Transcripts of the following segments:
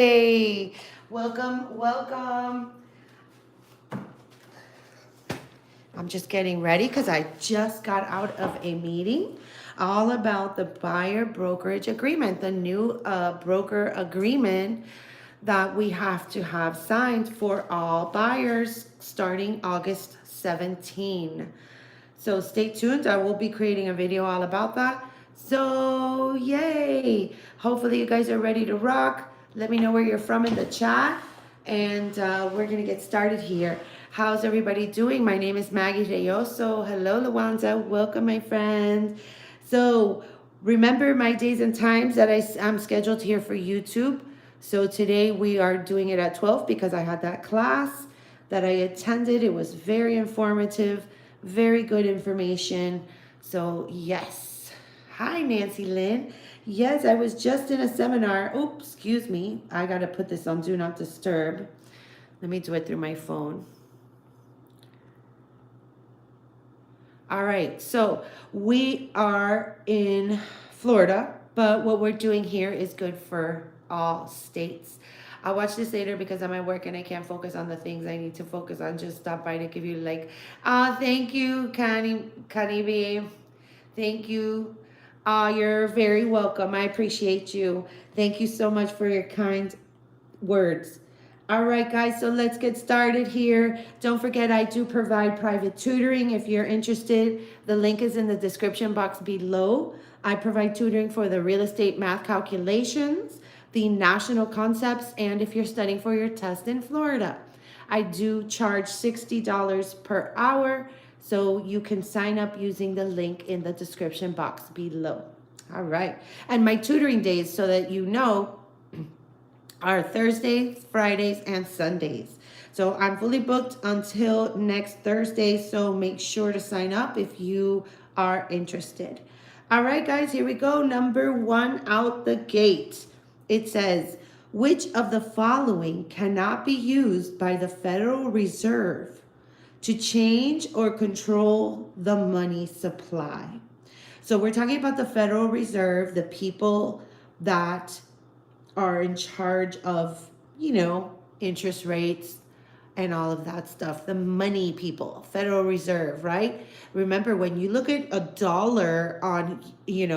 Hey, welcome, welcome. I'm just getting ready because I just got out of a meeting all about the buyer brokerage agreement, the new broker agreement that we have to have signed for all buyers starting August 17. So stay tuned. I will be creating a video all about that. So yay! Hopefully you guys are ready to rock. Let me know where you're from in the chat, and we're gonna get started here. How's everybody doing? My name is Maggie Reyoso. Hello, Luanza. Welcome, my friend. So remember my days and times that I'm scheduled here for YouTube. So today we are doing it at 12 because I had that class that I attended. It was very informative, very good information. So yes. Hi, Nancy Lynn. Yes, I was just in a seminar. Oops, excuse me. I got to put this on Do Not Disturb. Let me do it through my phone. All right, so we are in Florida, but what we're doing here is good for all states. I'll watch this later because I'm at work and I can't focus on the things I need to focus on. Just stop by to give you like, thank you, Kanibi. Thank you. You're very welcome. I appreciate you. Thank you so much for your kind words. All right, guys, so let's get started here. Don't forget, I do provide private tutoring. If you're interested, the link is in the description box below. I provide tutoring for the real estate math calculations, the national concepts, and if you're studying for your test in Florida. I do charge $60 per hour, so you can sign up using the link in the description box below. All right, and my tutoring days, so that you know, are Thursdays, Fridays, and Sundays. So I'm fully booked until next Thursday, so make sure to sign up if you are interested. All right, guys, here we go. Number one out the gate. It says, which of the following cannot be used by the Federal Reserve to change or control the money supply? So we're talking about the Federal Reserve, the people that are in charge of, interest rates and all of that stuff. The money people, Federal Reserve, right? Remember, when you look at a dollar on, in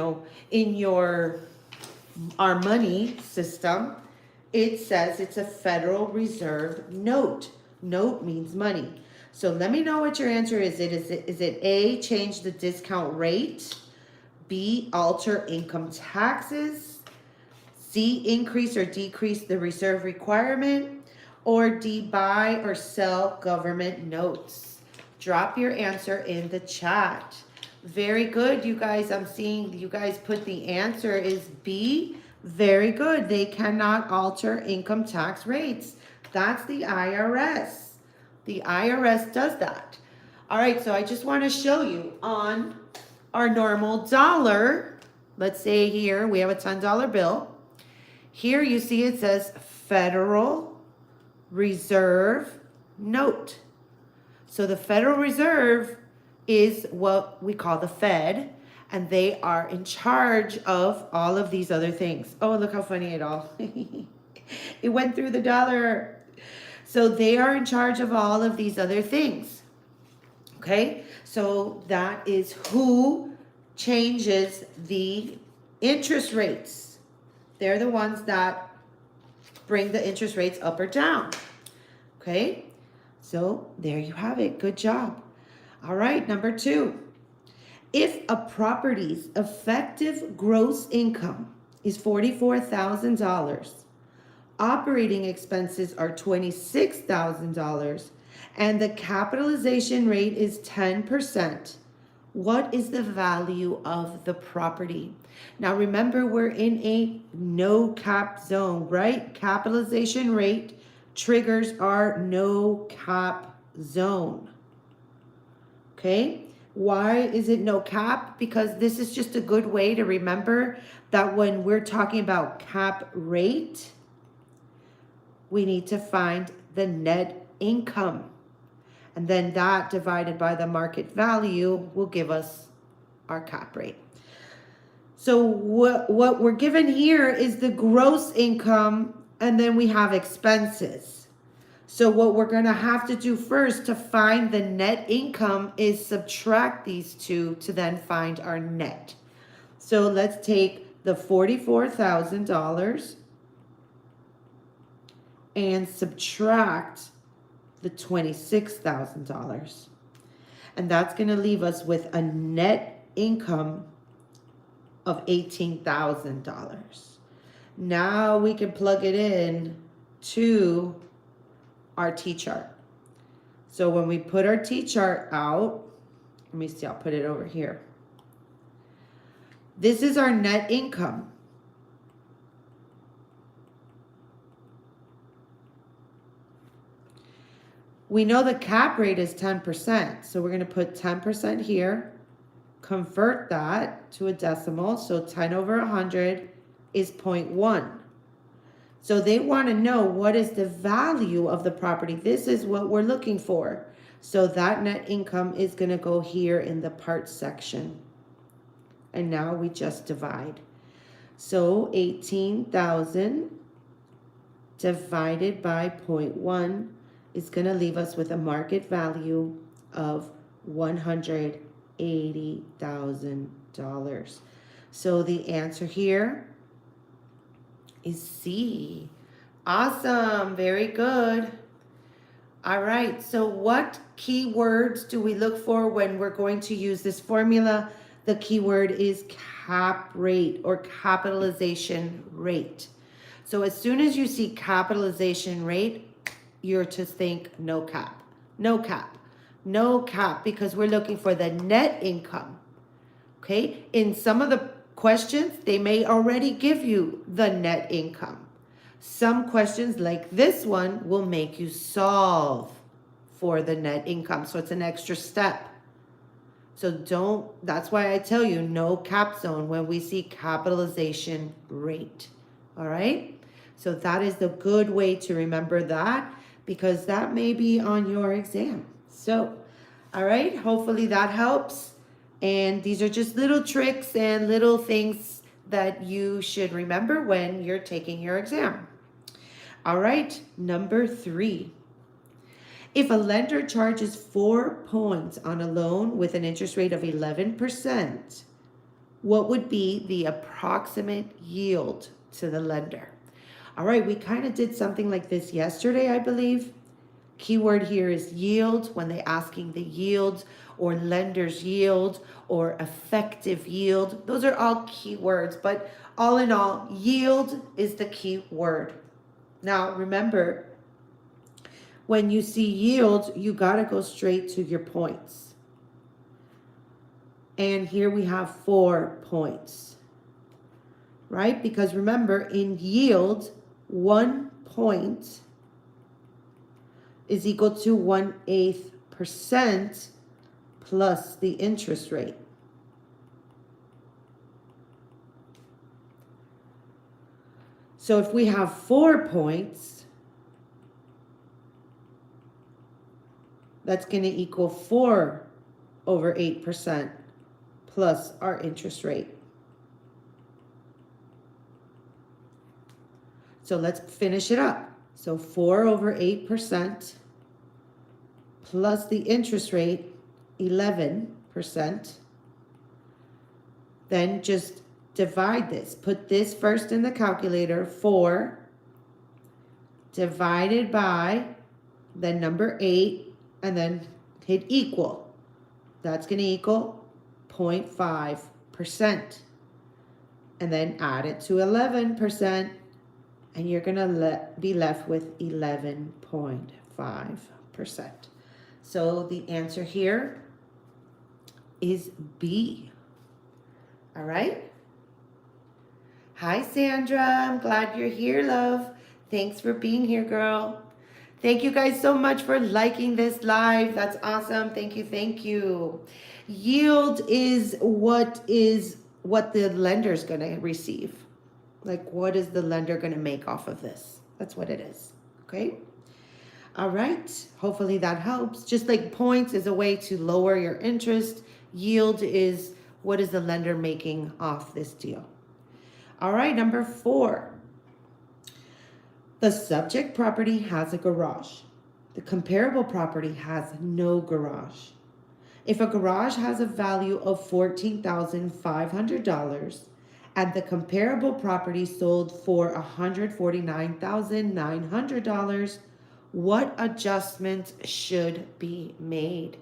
our money system, it says it's a Federal Reserve note. Note means money. So let me know what your answer is. Is it A, change the discount rate? B, alter income taxes? C, increase or decrease the reserve requirement? Or D, buy or sell government notes? Drop your answer in the chat. Very good, you guys. I'm seeing you guys put the answer is B. Very good. They cannot alter income tax rates. That's the IRS. The IRS does that. All right, so I just want to show you on our normal dollar. Let's say here we have a $10 bill. Here you see it says Federal Reserve note. So the Federal Reserve is what we call the Fed, and they are in charge of all of these other things. Oh, look how funny it all. It went through the dollar. So they are in charge of all of these other things. Okay, so that is who changes the interest rates. They're the ones that bring the interest rates up or down. Okay, so there you have it. Good job. All right, number two. If a property's effective gross income is $44,000, operating expenses are $26,000, and the capitalization rate is 10%, what is the value of the property? Now remember, we're in a no cap zone, right? Capitalization rate triggers our no cap zone. Okay? Why is it no cap? Because this is just a good way to remember that when we're talking about cap rate, we need to find the net income. And then that divided by the market value will give us our cap rate. So what we're given here is the gross income and then we have expenses. So what we're going to have to do first to find the net income is subtract these two to then find our net. So let's take the $44,000 and subtract the $26,000. And that's going to leave us with a net income of $18,000. Now we can plug it in to our T-chart. So when we put our T-chart out, let me see, I'll put it over here. This is our net income. We know the cap rate is 10%, so we're going to put 10% here, convert that to a decimal, so 10 over 100 is 0.1. So they want to know what is the value of the property. This is what we're looking for. So that net income is going to go here in the parts section. And now we just divide. So 18,000 divided by 0.1 is going to leave us with a market value of $180,000. So the answer here is C. Awesome. Very good. All right. So what keywords do we look for when we're going to use this formula? The keyword is cap rate or capitalization rate. So as soon as you see capitalization rate, you're to think no cap, no cap, no cap, because we're looking for the net income. Okay. In some of the questions, they may already give you the net income. Some questions like this one will make you solve for the net income. So it's an extra step. So that's why I tell you no cap zone when we see capitalization rate. All right. So that is the good way to remember that, because that may be on your exam. So, all right. Hopefully that helps. And these are just little tricks and little things that you should remember when you're taking your exam. All right, number 3. If a lender charges 4 points on a loan with an interest rate of 11%, what would be the approximate yield to the lender? All right, we kind of did something like this yesterday, I believe. Keyword here is yield, when they're asking the yield or lender's yield or effective yield. Those are all keywords, but all in all, yield is the key word. Now, remember, when you see yield, you got to go straight to your points. And here we have 4 points, right? Because remember, in yield, 1 point is equal to 1/8% plus the interest rate. So if we have 4 points, that's going to equal 4 over 8% plus our interest rate. So let's finish it up. So 4 over 8% plus the interest rate, 11%. Then just divide this. Put this first in the calculator. 4 divided by the number 8 and then hit equal. That's going to equal 0.5%. And then add it to 11%. And you're going to be left with 11.5%. So the answer here is B. All right. Hi, Sandra. I'm glad you're here, love. Thanks for being here, girl. Thank you guys so much for liking this live. That's awesome. Thank you. Thank you. Yield is what the lender's going to receive. Like, what is the lender going to make off of this? That's what it is. Okay. All right. Hopefully that helps. Just like points is a way to lower your interest. Yield is what is the lender making off this deal. All right. Number 4. The subject property has a garage. The comparable property has no garage. If a garage has a value of $14,500 and the comparable property sold for $149,900, what adjustments should be made?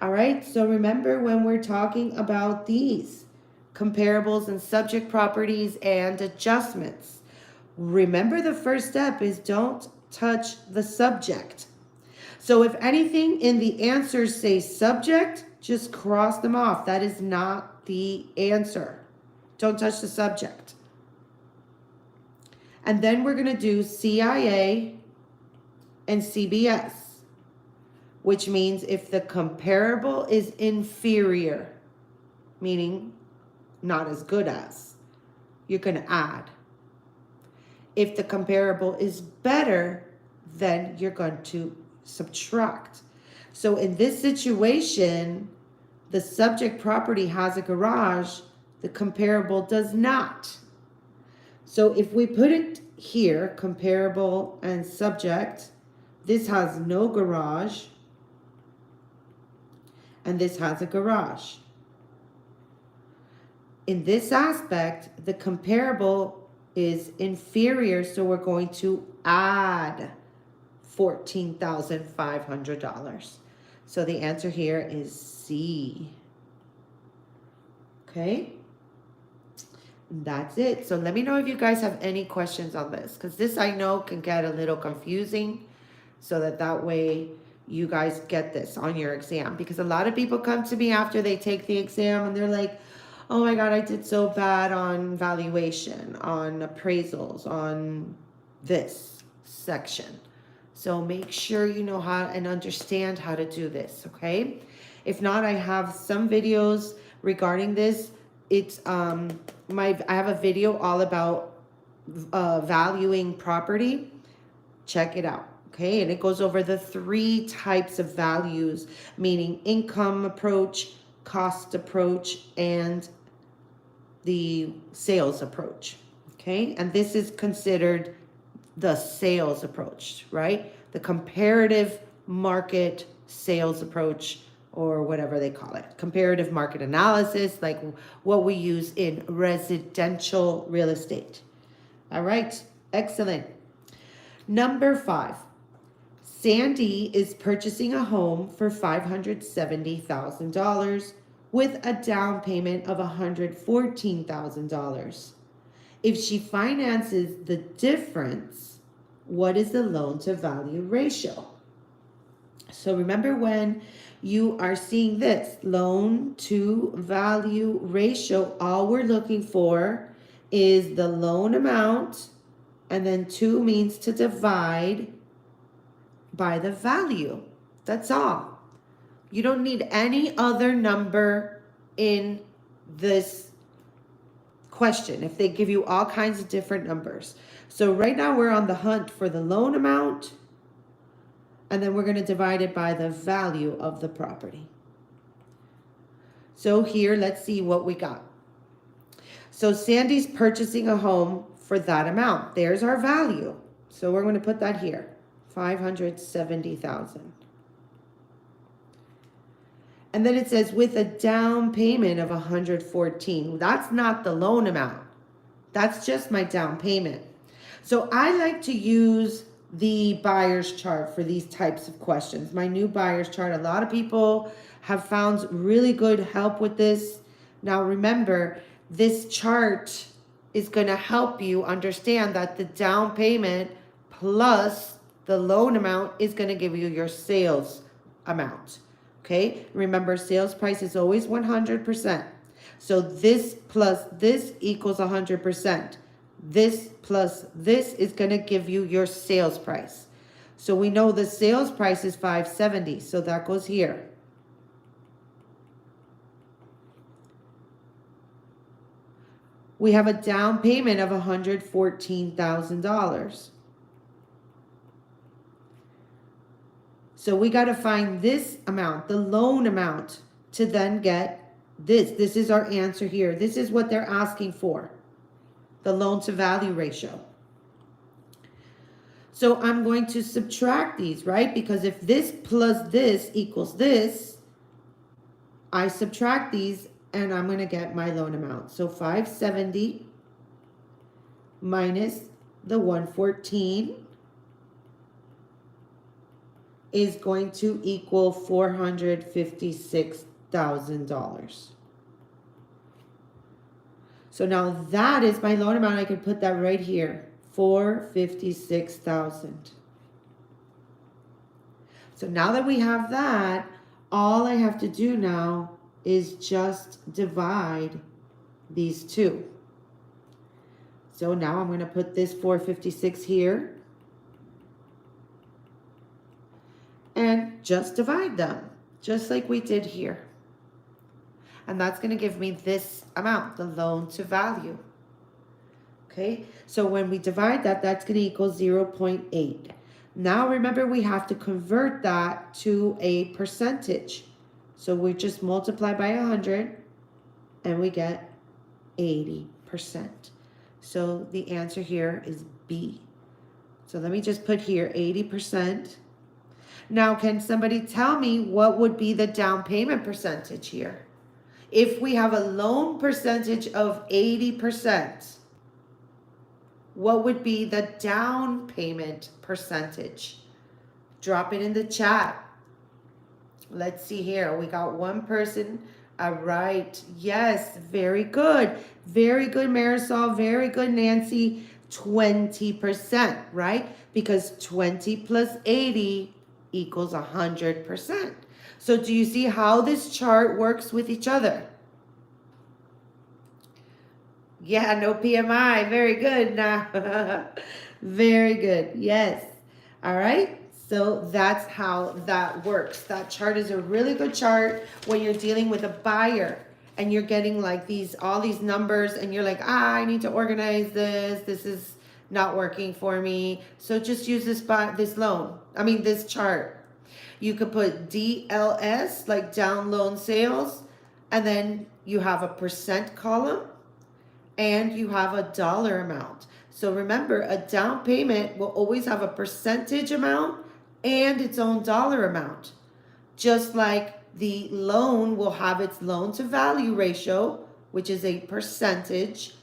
All right, so remember when we're talking about these comparables and subject properties and adjustments, remember the first step is don't touch the subject. So if anything in the answers say subject, just cross them off. That is not the answer. Don't touch the subject. And then we're going to do CIA and CBS, which means if the comparable is inferior, meaning not as good as, you're going to add. If the comparable is better, then you're going to subtract. So in this situation, the subject property has a garage, the comparable does not. So if we put it here, comparable and subject, this has no garage, and this has a garage. In this aspect, the comparable is inferior, so we're going to add $14,500. So the answer here is C. Okay, that's it. So let me know if you guys have any questions on this, because this I know can get a little confusing, so that way you guys get this on your exam, because a lot of people come to me after they take the exam and they're like, oh my God, I did so bad on valuation, on appraisals, on this section. So make sure you know how and understand how to do this, okay? If not, I have some videos regarding this. It's I have a video all about valuing property. Check it out, okay? And it goes over the 3 types of values, meaning income approach, cost approach, and the sales approach, okay? And this is considered the sales approach, right? The comparative market sales approach, or whatever they call it. Comparative market analysis, like what we use in residential real estate. All right, excellent. Number 5, Sandy is purchasing a home for $570,000 with a down payment of $114,000. If she finances the difference, what is the loan to value ratio? So remember, when you are seeing this loan to value ratio, all we're looking for is the loan amount, and then 2 means to divide by the value. That's all. You don't need any other number in this question if they give you all kinds of different numbers. So right now we're on the hunt for the loan amount, and then we're going to divide it by the value of the property. So here, let's see what we got. So Sandy's purchasing a home for that amount. There's our value. So we're going to put that here, $570,000. And then it says with a down payment of $114,000. That's not the loan amount. That's just my down payment. So I like to use the buyer's chart for these types of questions. My new buyer's chart. A lot of people have found really good help with this. Now remember, this chart is going to help you understand that the down payment plus the loan amount is going to give you your sales amount. Okay, remember, sales price is always 100%. So this plus this equals 100%. This plus this is going to give you your sales price. So we know the sales price is $570, so that goes here. We have a down payment of $114,000. So we got to find this amount, the loan amount, to then get this. This is our answer here. This is what they're asking for, the loan to value ratio. So I'm going to subtract these, right? Because if this plus this equals this, I subtract these and I'm going to get my loan amount. So 570 minus the 114 is going to equal $456,000. So now that is my loan amount. I can put that right here, 456,000. So now that we have that, all I have to do now is just divide these two. So now I'm going to put this 456 here and just divide them, just like we did here. And that's going to give me this amount, the loan to value. Okay, so when we divide that, that's going to equal 0.8. Now remember, we have to convert that to a percentage. So we just multiply by 100 and we get 80%. So the answer here is B. So let me just put here 80%. Now, can somebody tell me what would be the down payment percentage here? If we have a loan percentage of 80%, what would be the down payment percentage? Drop it in the chat. Let's see here. We got one person. All right. Yes. Very good. Very good, Marisol. Very good, Nancy. 20%, right? Because 20 plus 80 equals 100%. So do you see how this chart works with each other? Yeah, no PMI. Very good. Very good. Yes. All right. So that's how that works. That chart is a really good chart when you're dealing with a buyer and you're getting like all these numbers and you're like, I need to organize this. This is not working for me. So just use this chart. You could put DLS, like down loan sales, and then you have a percent column and you have a dollar amount. So remember, a down payment will always have a percentage amount and its own dollar amount. Just like the loan will have its loan to value ratio, which is a percentage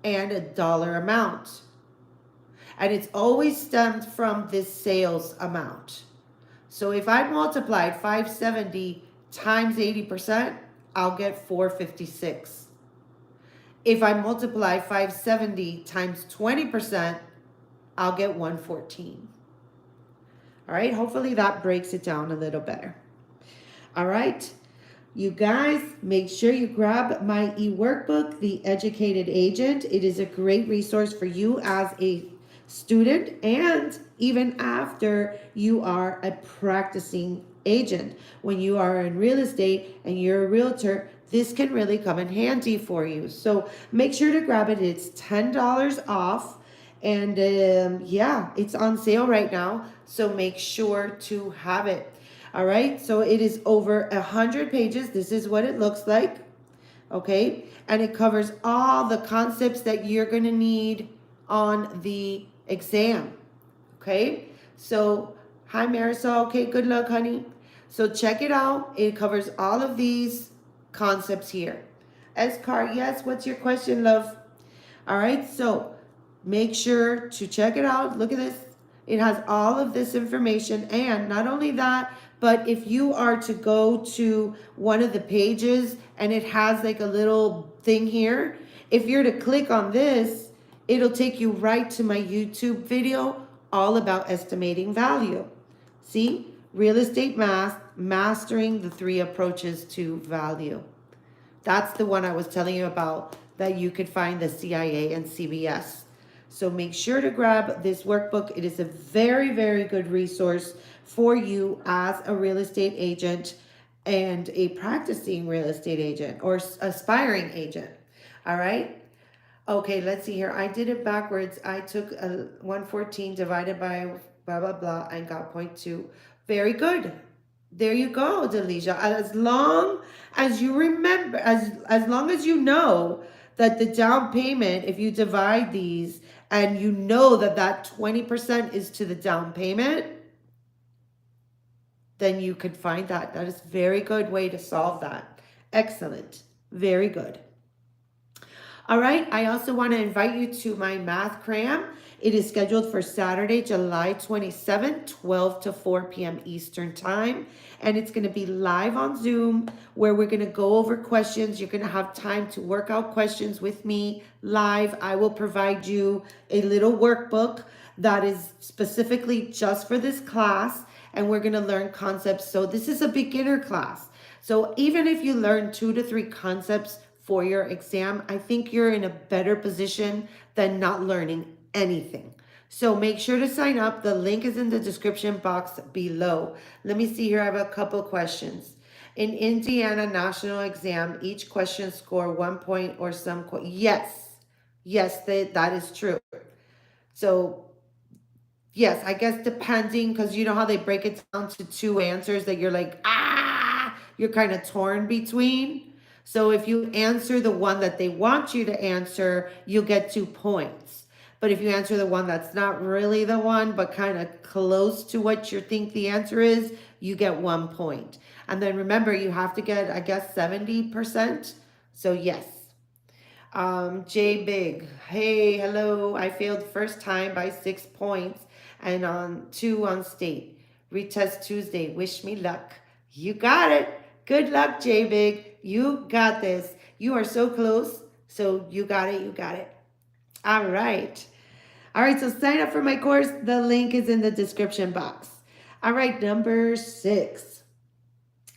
and a dollar amount. And it's always stemmed from this sales amount. So if I multiplied 570 times 80%, I'll get 456. If I multiply 570 times 20%, I'll get 114. All right, hopefully that breaks it down a little better. All right, you guys, make sure you grab my e-workbook, The Educated Agent. It is a great resource for you as a student and even after you are a practicing agent. When you are in real estate and you're a realtor, this can really come in handy for you. So make sure to grab it. It's $10 off. And yeah, it's on sale right now. So make sure to have it. All right. So it is over 100 pages. This is what it looks like. Okay. And it covers all the concepts that you're going to need on the exam. Okay. So hi, Marisol. Okay. Good luck, honey. So check it out. It covers all of these concepts here. Escar, yes. What's your question, love? All right. So make sure to check it out. Look at this. It has all of this information. And not only that, but if you are to go to one of the pages and it has like a little thing here, if you're to click on this, it'll take you right to my YouTube video all about estimating value. See? Real estate math, mastering the 3 approaches to value. That's the one I was telling you about that you could find the CIA and CBS. So make sure to grab this workbook. It is a very, very good resource for you as a real estate agent and a practicing real estate agent or aspiring agent. All right. Okay, let's see here. I did it backwards. I took 114 divided by blah, blah, blah, and got 0.2. Very good. There you go, Delisha. As long as you remember, as long as you know that the down payment, if you divide these and you know that that 20% is to the down payment, then you could find that. That is a very good way to solve that. Excellent. Very good. All right, I also want to invite you to my math cram. It is scheduled for Saturday, July 27th, 12 to 4 p.m. Eastern Time. And it's going to be live on Zoom where we're going to go over questions. You're going to have time to work out questions with me live. I will provide you a little workbook that is specifically just for this class. And we're going to learn concepts. So this is a beginner class. So even if you learn 2 to 3 concepts for your exam, I think you're in a better position than not learning anything. So make sure to sign up. The link is in the description box below. Let me see here. I have a couple questions. In Indiana national exam, each question score 1 point or some. Yes, that is true. So yes, I guess depending, because you know how they break it down to 2 answers that you're like, you're kind of torn between. So if you answer the one that they want you to answer, you'll get 2 points. But if you answer the one that's not really the one, but kind of close to what you think the answer is, you get 1 point. And then remember, you have to get, I guess, 70%. So yes. J Big, hey, hello. I failed first time by 6 points and on 2 on state. Retest Tuesday. Wish me luck. You got it. Good luck, J Big. You got this. You are so close. So you got it. You got it. All right. All right. So sign up for my course. The link is in the description box. All right. Number 6.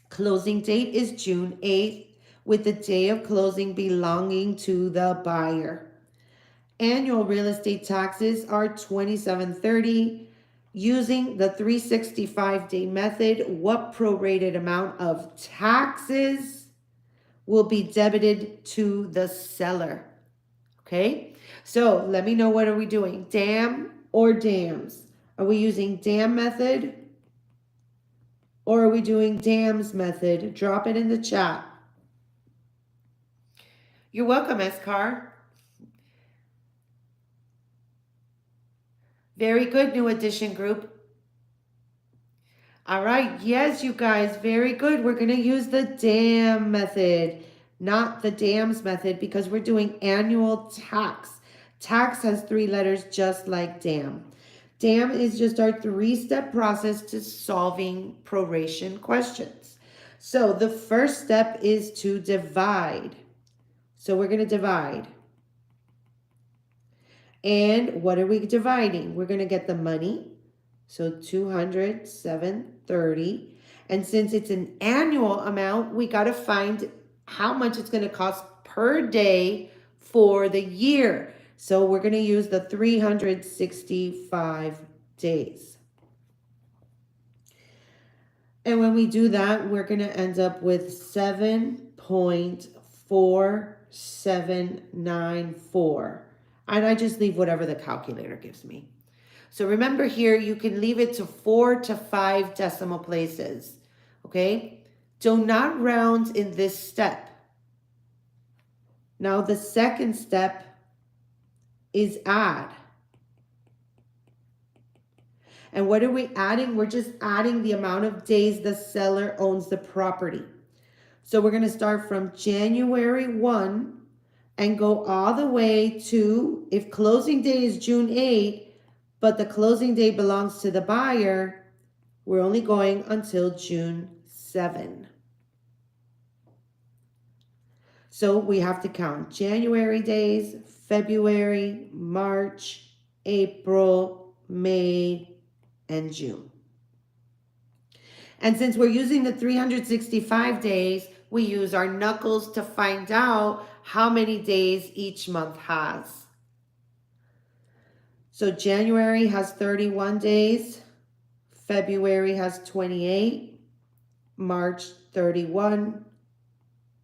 Closing date is June 8th, with the day of closing belonging to the buyer. Annual real estate taxes are $27.30. Using the 365-day method, what prorated amount of taxes will be debited to the seller? Okay, so let me know, what are we doing? DAM or DAMS? Are we using DAM method or are we doing DAMS method? Drop it in the chat. You're welcome, Escar. Very good, New Edition group. All right, yes, you guys, very good. We're going to use the DAM method, not the DAMS method, because we're doing annual tax. Tax has 3 letters, just like DAM. DAM is just our 3-step process to solving proration questions. So the first step is to divide. So we're going to divide. And what are we dividing? We're going to get the money. So 200, 730. And since it's an annual amount, we got to find how much it's going to cost per day for the year. So we're going to use the 365 days. And when we do that, we're going to end up with 7.4794. And I just leave whatever the calculator gives me. So remember here, you can leave it to 4 to 5 decimal places. Okay? Do not round in this step. Now the second step is add. And what are we adding? We're just adding the amount of days the seller owns the property. So we're going to start from January 1 and go all the way to, if closing day is June 8, but the closing day belongs to the buyer, we're only going until June 7. So we have to count January days, February, March, April, May, and June. And since we're using the 365 days, we use our knuckles to find out how many days each month has. So January has 31 days, February has 28, March 31,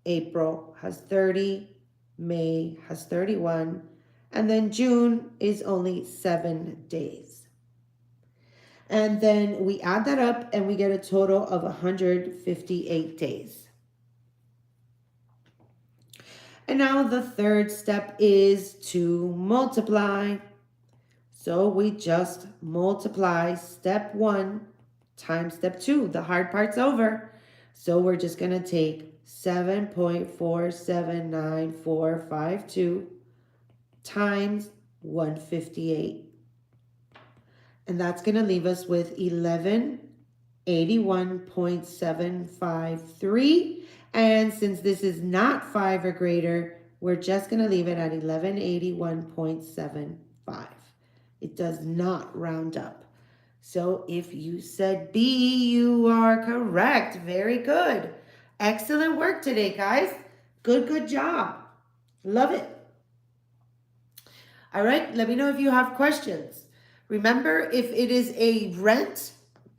April has 30, May has 31, and then June is only 7 days. And then we add that up and we get a total of 158 days. And now the third step is to multiply. So we just multiply step 1 times step 2. The hard part's over. So we're just going to take 7.479452 times 158. And that's going to leave us with 1181.753. And since this is not 5 or greater, we're just going to leave it at 1181.75. It does not round up. So if you said B, you are correct. Very good. Excellent work today, guys. Good job. Love it. All right, let me know if you have questions. Remember, if it is a rent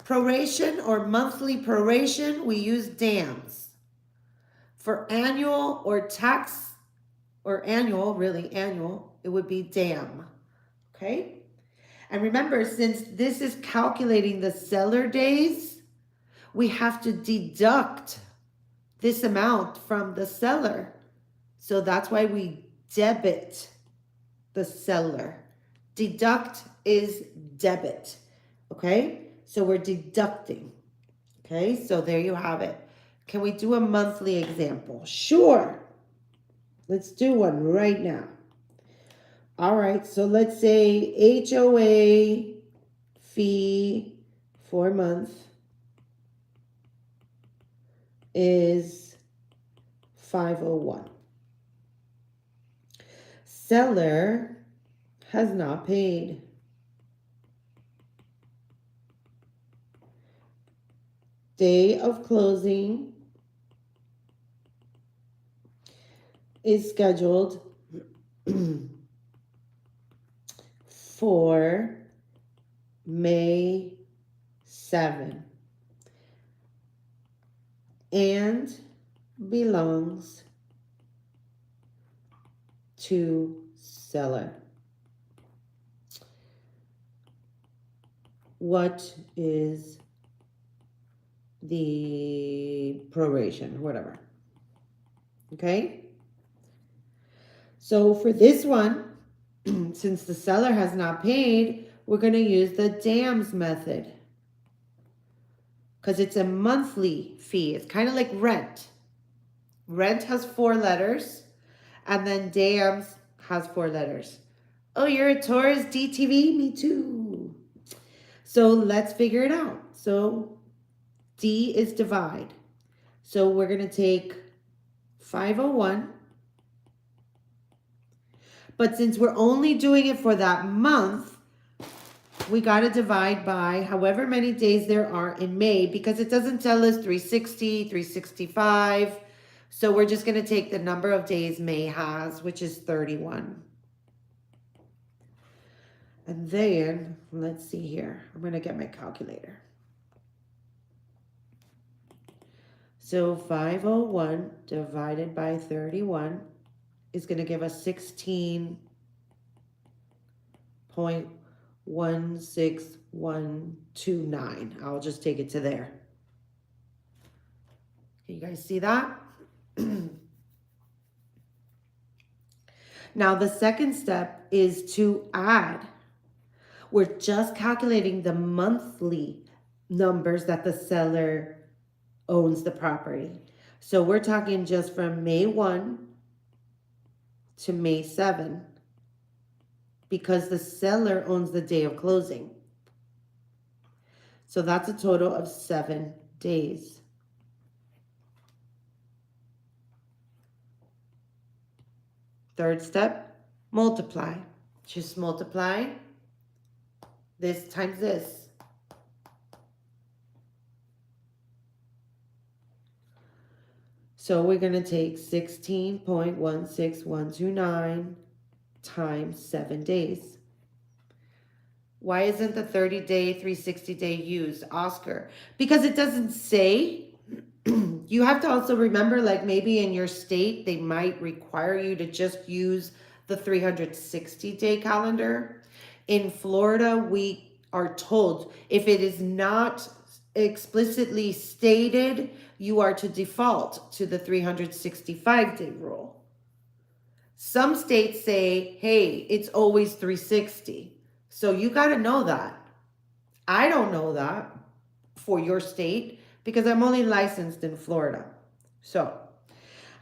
proration or monthly proration, we use DAMs. For annual or tax, or annual, really annual, it would be DAM. Okay? And remember, since this is calculating the seller days, we have to deduct this amount from the seller. So that's why we debit the seller. Deduct is debit. Okay? So we're deducting. Okay? So there you have it. Can we do a monthly example? Sure. Let's do one right now. All right, so let's say HOA fee for a month is $501. Seller has not paid. Day of closing is scheduled for May 7 and belongs to seller. What is the proration, whatever? Okay? So for this one, since the seller has not paid, we're going to use the DAMS method because it's a monthly fee. It's kind of like rent. Rent has 4 letters, and then DAMS has 4 letters. Oh, you're a Taurus DTV? Me too. So let's figure it out. So D is divide. So we're going to take 501. But since we're only doing it for that month, we got to divide by however many days there are in May, because it doesn't tell us 360, 365. So we're just going to take the number of days May has, which is 31. And then, let's see here. I'm going to get my calculator. So 501 divided by 31 is going to give us 16.16129. I'll just take it to there. Can you guys see that? Now the second step is to add. We're just calculating the monthly numbers that the seller owns the property. So we're talking just from May 1 to May 7 because the seller owns the day of closing. So that's a total of 7 days. Third step, multiply. Just multiply this times this. So we're going to take 16.16129 times 7 days. Why isn't the 30-day, 360-day used, Oscar? Because it doesn't say. You have to also remember, like maybe in your state, they might require you to just use the 360-day calendar. In Florida, we are told if it is not explicitly stated, you are to default to the 365-day rule. Some states say, hey, it's always 360. So you got to know that. I don't know that for your state because I'm only licensed in Florida. So,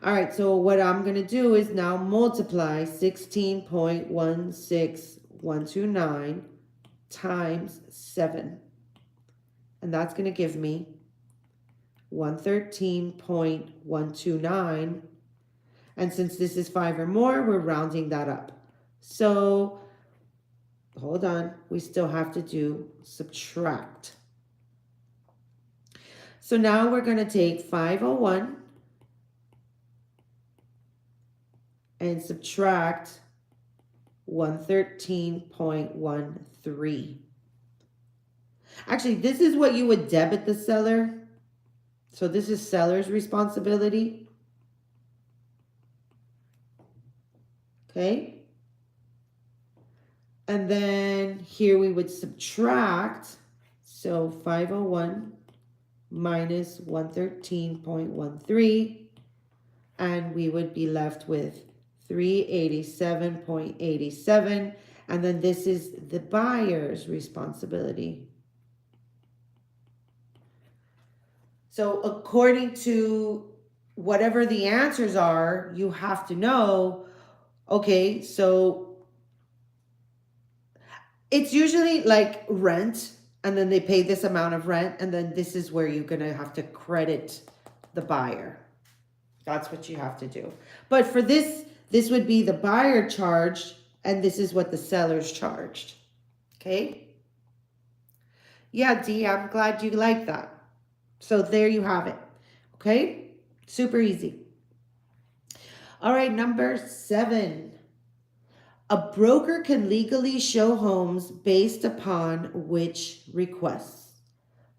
all right, so what I'm going to do is now multiply 16.16129 times 7. And that's going to give me 113.129. And since this is 5 or more, we're rounding that up. So, hold on, we still have to do subtract. So now we're going to take 501 and subtract 113.13. Actually, this is what you would debit the seller. So this is seller's responsibility. Okay. And then here we would subtract. So 501 minus 113.13. And we would be left with 387.87. And then this is the buyer's responsibility. So according to whatever the answers are, you have to know, okay, so it's usually like rent, and then they pay this amount of rent, and then this is where you're going to have to credit the buyer. That's what you have to do. But for this would be the buyer charged, and this is what the seller's charged. Okay? Yeah, Dee, I'm glad you like that. So there you have it. Okay? Super easy. All right, number 7. A broker can legally show homes based upon which requests?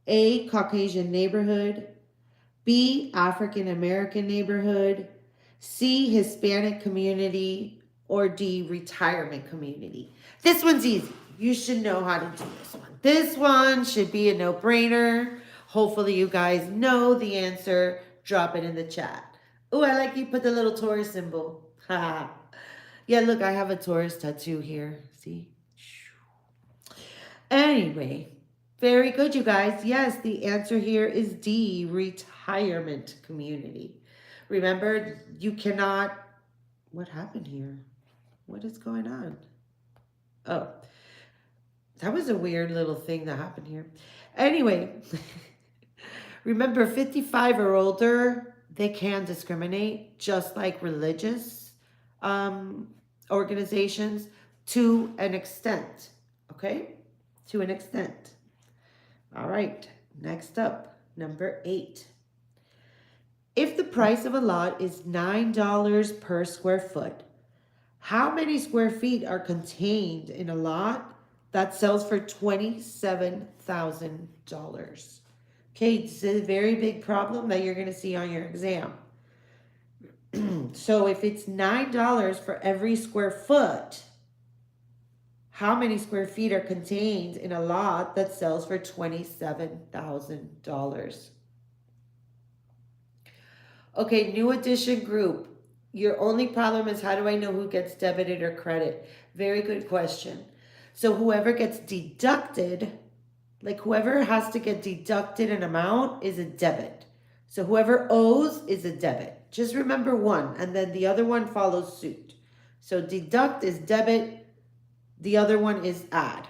A, Caucasian neighborhood. B, African American neighborhood. C, Hispanic community. Or D, retirement community. This one's easy. You should know how to do this one. This one should be a no-brainer. Hopefully you guys know the answer. Drop it in the chat. Oh, I like you put the little Taurus symbol. Yeah, look, I have a Taurus tattoo here. See? Anyway, very good, you guys. Yes, the answer here is D, retirement community. Remember, you cannot... What happened here? What is going on? Oh, that was a weird little thing that happened here. Anyway, remember 55 or older, they can discriminate, just like religious organizations, to an extent. Okay? To an extent. All right, next up, number 8. If the price of a lot is $9 per square foot, how many square feet are contained in a lot that sells for $27,000? Okay, this is a very big problem that you're going to see on your exam. So if it's $9 for every square foot, how many square feet are contained in a lot that sells for $27,000? Okay, new addition group. Your only problem is, how do I know who gets debited or credit? Very good question. So whoever gets deducted, like whoever has to get deducted an amount is a debit. So whoever owes is a debit. Just remember one, and then the other one follows suit. So deduct is debit, the other one is add.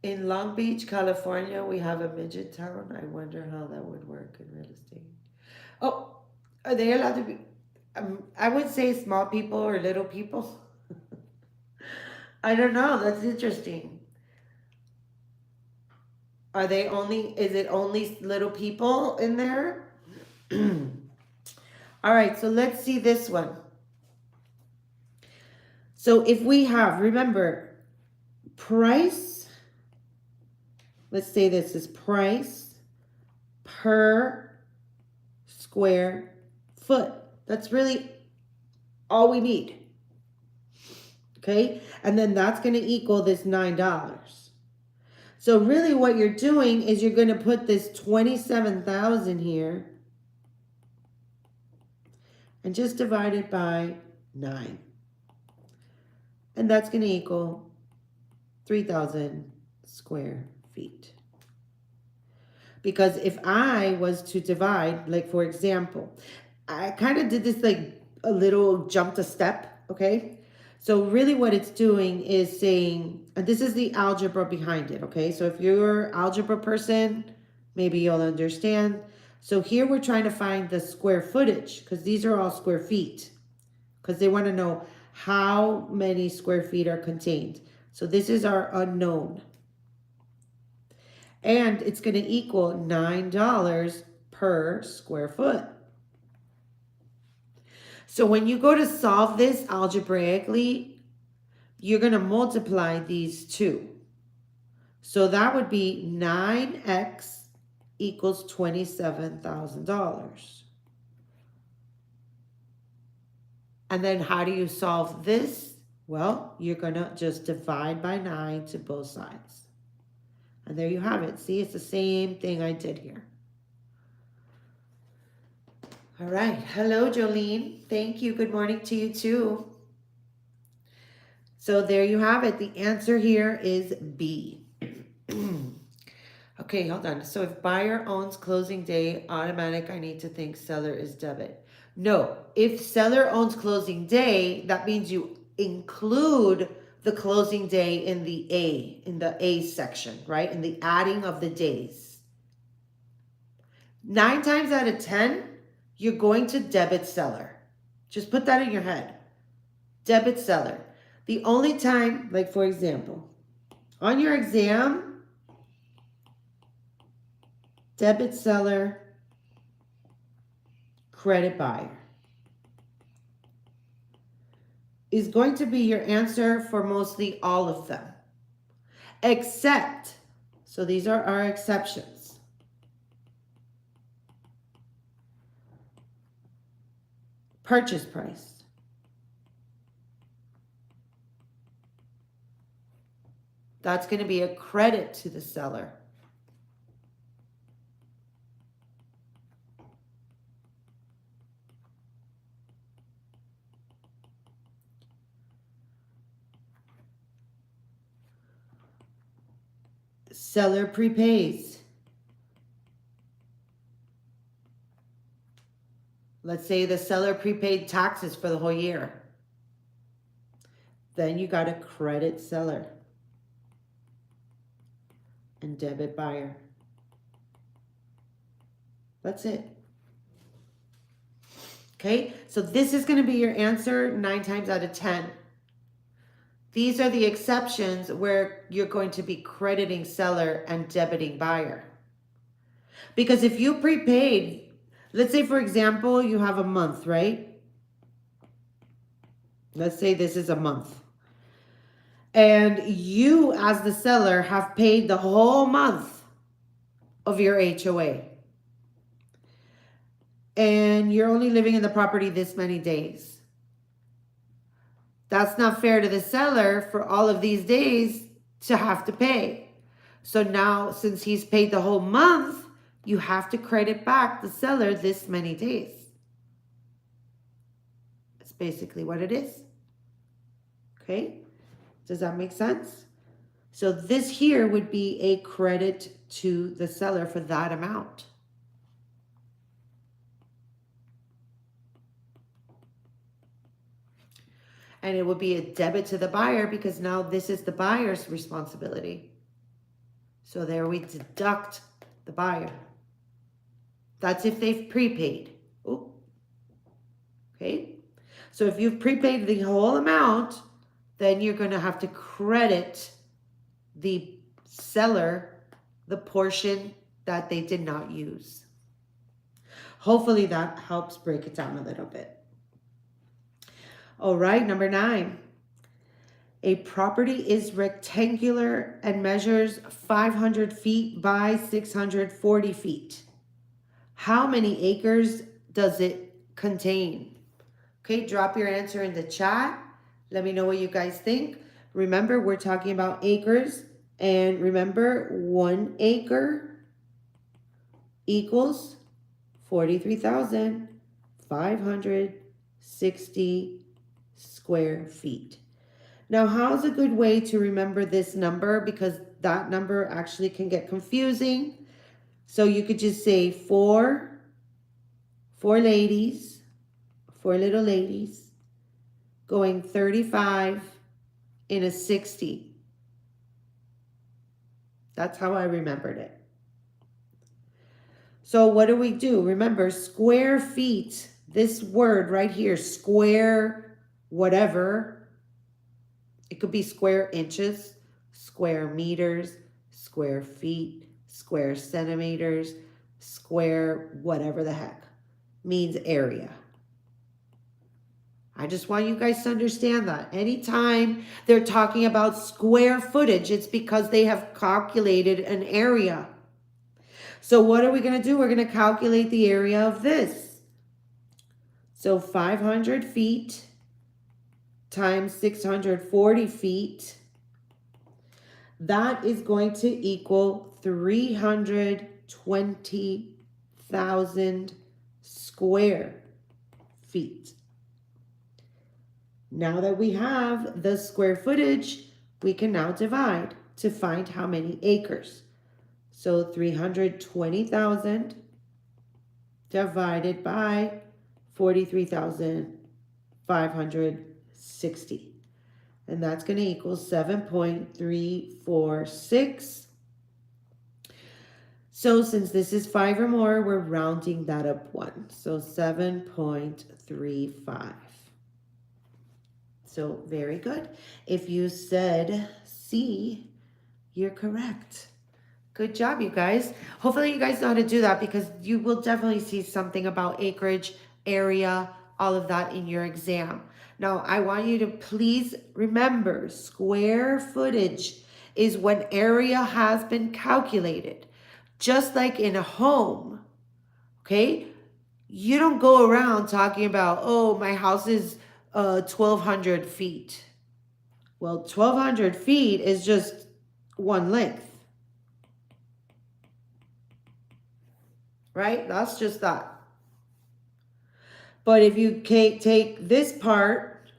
In Long Beach, California, we have a midget town. I wonder how that would work in real estate. Oh, are they allowed to be? I would say small people or little people. I don't know. That's interesting. Are they only, is it only little people in there? All right, so let's see this one. So if we have, remember, price, let's say this is price per square foot. That's really all we need. Okay, and then that's going to equal this $9. So really what you're doing is you're going to put this 27,000 here, and just divide it by 9. And that's going to equal 3,000 square feet. Because if I was to divide, like for example, I kind of did this like a little jumped a step, okay? So really what it's doing is saying, and this is the algebra behind it, okay? So if you're an algebra person, maybe you'll understand. So here we're trying to find the square footage because these are all square feet because they want to know how many square feet are contained. So this is our unknown. And it's going to equal $9 per square foot. So when you go to solve this algebraically, you're going to multiply these two. So that would be 9x equals $27,000. And then how do you solve this? Well, you're going to just divide by 9 to both sides. And there you have it. See, it's the same thing I did here. All right. Hello, Jolene. Thank you. Good morning to you too. So there you have it. The answer here is B. Okay, hold on. So if buyer owns closing day, automatic, I need to think seller is debit. No, if seller owns closing day, that means you include the closing day in the A section, right? In the adding of the days. 9 times out of 10, you're going to debit seller. Just put that in your head. Debit seller. The only time, like for example, on your exam, debit seller, credit buyer is going to be your answer for mostly all of them. Except, so these are our exceptions. Purchase price. That's going to be a credit to the seller. Seller prepays. Let's say the seller prepaid taxes for the whole year. Then you got a credit seller and debit buyer. That's it. Okay, so this is going to be your answer 9 times out of 10. These are the exceptions where you're going to be crediting seller and debiting buyer. Because if you prepaid, let's say for example, you have a month, right? Let's say this is a month. And you as the seller have paid the whole month of your HOA. And you're only living in the property this many days. That's not fair to the seller for all of these days to have to pay. So now, since he's paid the whole month, you have to credit back the seller this many days. That's basically what it is. Okay? Does that make sense? So this here would be a credit to the seller for that amount. And it would be a debit to the buyer because now this is the buyer's responsibility. So there we deduct the buyer. That's if they've prepaid. Ooh. Okay. So if you've prepaid the whole amount, then you're going to have to credit the seller the portion that they did not use. Hopefully that helps break it down a little bit. All right, number 9. A property is rectangular and measures 500 feet by 640 feet. How many acres does it contain? Okay, drop your answer in the chat. Let me know what you guys think. Remember, we're talking about acres. And remember, 1 acre equals 43,500 60 square feet. Now, how's a good way to remember this number? Because that number actually can get confusing. So you could just say four ladies, four little ladies, going 35 in a 60. That's how I remembered it. So what do we do? Remember, square feet, this word right here, square whatever. It could be square inches, square meters, square feet, square centimeters, square whatever the heck, means area. I just want you guys to understand that. Anytime they're talking about square footage, it's because they have calculated an area. So what are we going to do? We're going to calculate the area of this. So 500 feet times 640 feet, that is going to equal 320,000 square feet. Now that we have the square footage, we can now divide to find how many acres. So 320,000 divided by 43,560. And that's going to equal 7.346. So since this is 5 or more, we're rounding that up 1. So 7.35. So very good. If you said C, you're correct. Good job, you guys. Hopefully you guys know how to do that, because you will definitely see something about acreage, area, all of that in your exam. Now, I want you to please remember, square footage is when area has been calculated. Just like in a home, okay? You don't go around talking about, oh, my house is 1,200 feet. Well, 1,200 feet is just one length. Right? That's just that. But if you take this part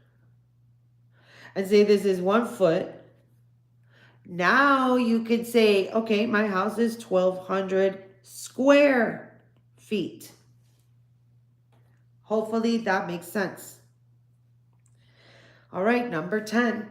and say this is 1 foot, now you could say, okay, my house is 1,200 square feet. Hopefully that makes sense. All right, number 10.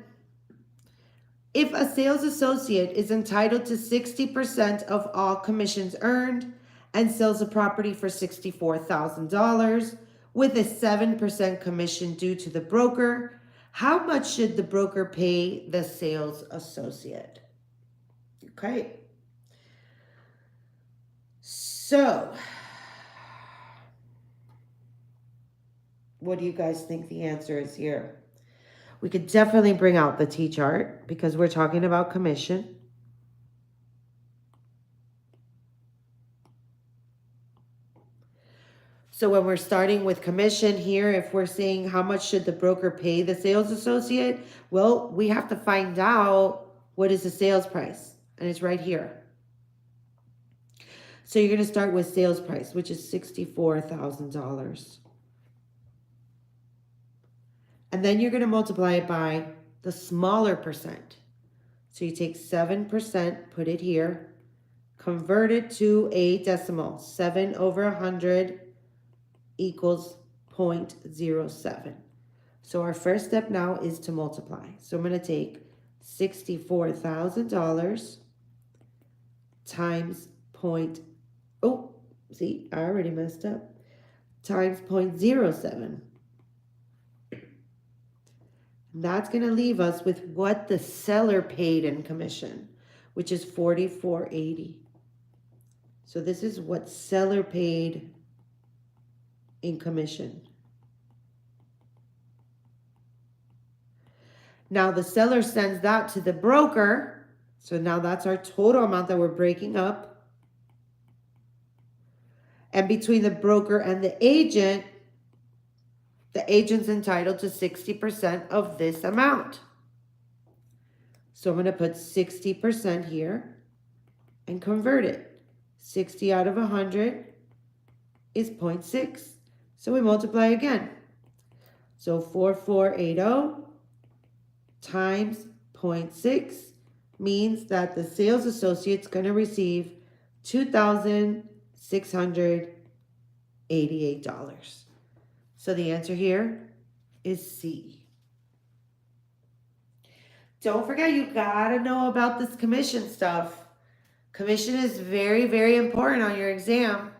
If a sales associate is entitled to 60% of all commissions earned and sells a property for $64,000 with a 7% commission due to the broker, how much should the broker pay the sales associate? Okay. So, what do you guys think the answer is here? We could definitely bring out the T-chart because we're talking about commission. So when we're starting with commission here, if we're saying how much should the broker pay the sales associate, well, we have to find out what is the sales price, and it's right here. So you're going to start with sales price, which is $64,000. And then you're going to multiply it by the smaller percent. So you take 7%, put it here, convert it to a decimal. 7 over 100 equals 0.07. So our first step now is to multiply. So I'm going to take $64,000 times see, I already messed up, times 0.07. That's going to leave us with what the seller paid in commission, which is $44.80. So this is what seller paid in commission. Now the seller sends that to the broker. So now that's our total amount that we're breaking up. And between the broker and the agent's entitled to 60% of this amount. So I'm going to put 60% here and convert it. 60 out of 100 is 0.6. So we multiply again. So 4480 times 0.6 means that the sales associate's going to receive $2,688. So the answer here is C. Don't forget, you gotta know about this commission stuff. Commission is very, very important on your exam.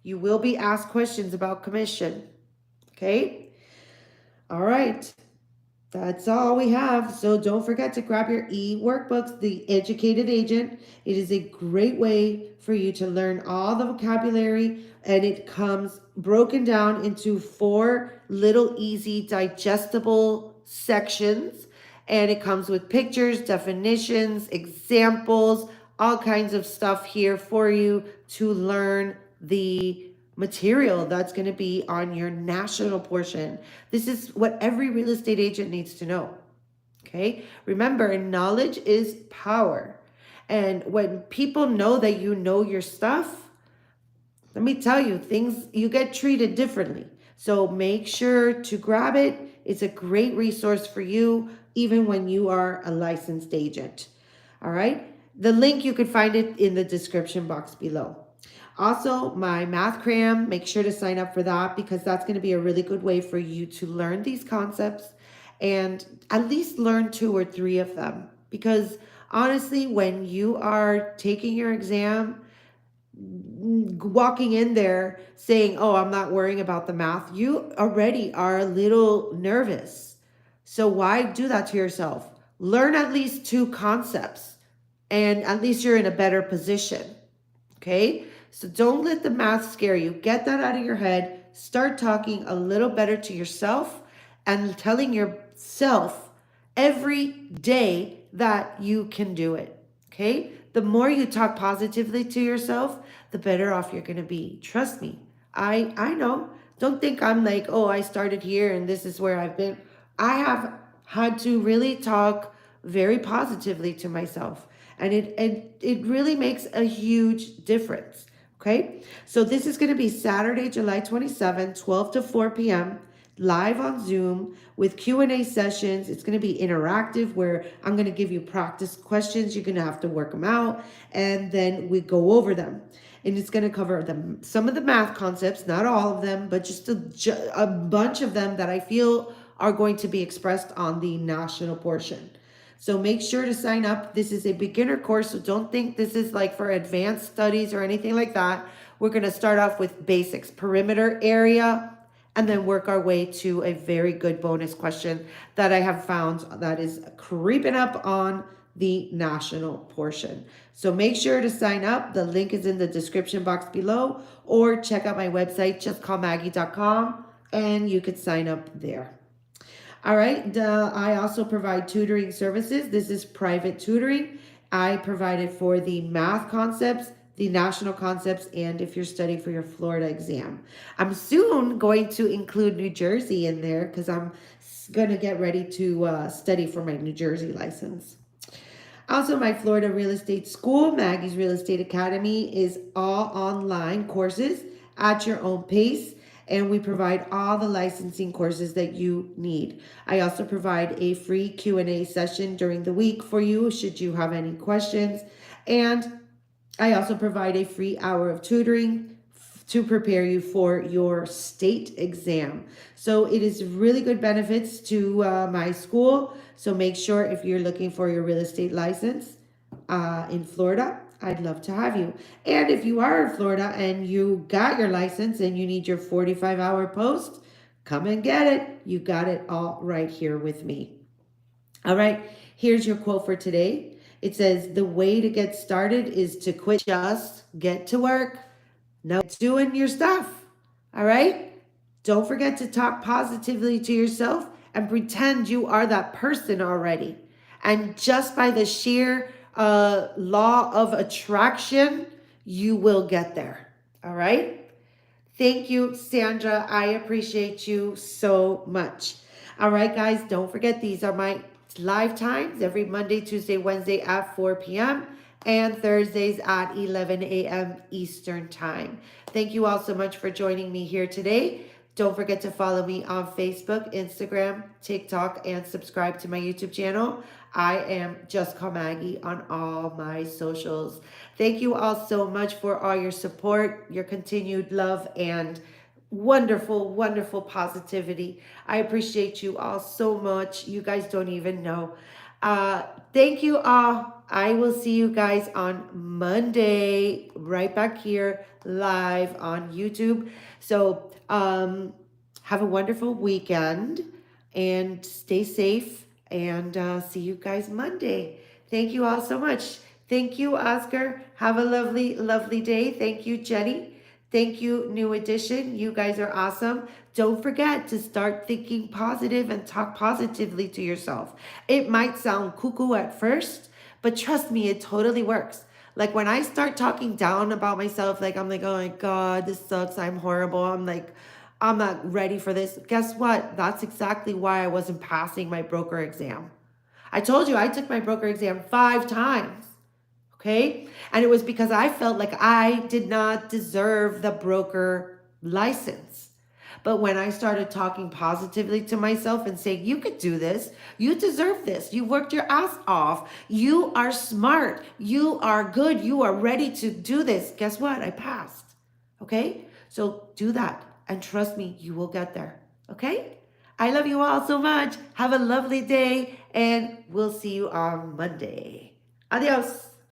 You will be asked questions about commission. Okay? All right. That's all we have. So don't forget to grab your e-workbooks, The Educated Agent. It is a great way for you to learn all the vocabulary, and it comes broken down into 4 little easy digestible sections. And it comes with pictures, definitions, examples, all kinds of stuff here for you to learn the material that's going to be on your national portion. This is what every real estate agent needs to know. Okay? Remember, knowledge is power. And when people know that you know your stuff, let me tell you, you get treated differently. So make sure to grab it. It's a great resource for you, even when you are a licensed agent. All right? The link, you can find it in the description box below. Also, my math cram, make sure to sign up for that because that's going to be a really good way for you to learn these concepts and at least learn 2 or 3 of them. Because honestly, when you are taking your exam, walking in there saying, oh, I'm not worrying about the math, you already are a little nervous. So why do that to yourself? Learn at least 2 concepts and at least you're in a better position. Okay? So don't let the math scare you. Get that out of your head. Start talking a little better to yourself and telling yourself every day that you can do it. Okay? The more you talk positively to yourself, the better off you're going to be. Trust me. I know. Don't think I'm like, oh, I started here and this is where I've been. I have had to really talk very positively to myself. And it really makes a huge difference. Okay, so this is going to be Saturday, July 27, 12 to 4 p.m., live on Zoom with Q&A sessions. It's going to be interactive where I'm going to give you practice questions. You're going to have to work them out, and then we go over them. And it's going to cover some of the math concepts, not all of them, but just a bunch of them that I feel are going to be expressed on the national portion. So make sure to sign up. This is a beginner course, so don't think this is like for advanced studies or anything like that. We're going to start off with basics, perimeter area, and then work our way to a very good bonus question that I have found that is creeping up on the national portion. So make sure to sign up. The link is in the description box below, or check out my website, justcallmaggie.com, and you could sign up there. All right, I also provide tutoring services. This is private tutoring. I provide it for the math concepts, the national concepts, and if you're studying for your Florida exam. I'm soon going to include New Jersey in there because I'm going to get ready to study for my New Jersey license. Also, my Florida Real Estate School, Maggie's Real Estate Academy, is all online courses at your own pace. And we provide all the licensing courses that you need. I also provide a free Q&A session during the week for you should you have any questions. And I also provide a free hour of tutoring to prepare you for your state exam. So it is really good benefits to my school. So make sure if you're looking for your real estate license in Florida, I'd love to have you. And if you are in Florida and you got your license and you need your 45-hour post, come and get it. You got it all right here with me. All right, here's your quote for today. It says, the way to get started is to quit, just get to work. Now doing your stuff. All right? Don't forget to talk positively to yourself and pretend you are that person already. And just by the sheer law of attraction, you will get there. All right? Thank you, Sandra. I appreciate you so much. All right, guys, don't forget these are my live times every Monday, Tuesday, Wednesday at 4 p.m. and Thursdays at 11 a.m. Eastern time. Thank you all so much for joining me here today. Don't forget to follow me on Facebook, Instagram, TikTok, and subscribe to my YouTube channel. I am Just Call Maggie on all my socials. Thank you all so much for all your support, your continued love, and wonderful, wonderful positivity. I appreciate you all so much. You guys don't even know. Uh, Thank you all. I will see you guys on Monday, right back here live on YouTube. So, have a wonderful weekend and stay safe. And see you guys Monday. Thank you all so much. Thank you, Oscar. Have a lovely, lovely day. Thank you, Jenny. Thank you, New Edition. You guys are awesome. Don't forget to start thinking positive and talk positively to yourself. It might sound cuckoo at first, but trust me, it totally works. Like when I start talking down about myself, like I'm like, oh my God, this sucks. I'm horrible. I'm like, I'm not ready for this. Guess what? That's exactly why I wasn't passing my broker exam. I told you I took my broker exam 5 times. Okay. And it was because I felt like I did not deserve the broker license. But when I started talking positively to myself and saying, you could do this, you deserve this, you worked your ass off, you are smart, you are good, you are ready to do this. Guess what? I passed. Okay. So do that. And trust me, you will get there. Okay. I love you all so much. Have a lovely day, and we'll see you on Monday. Adios.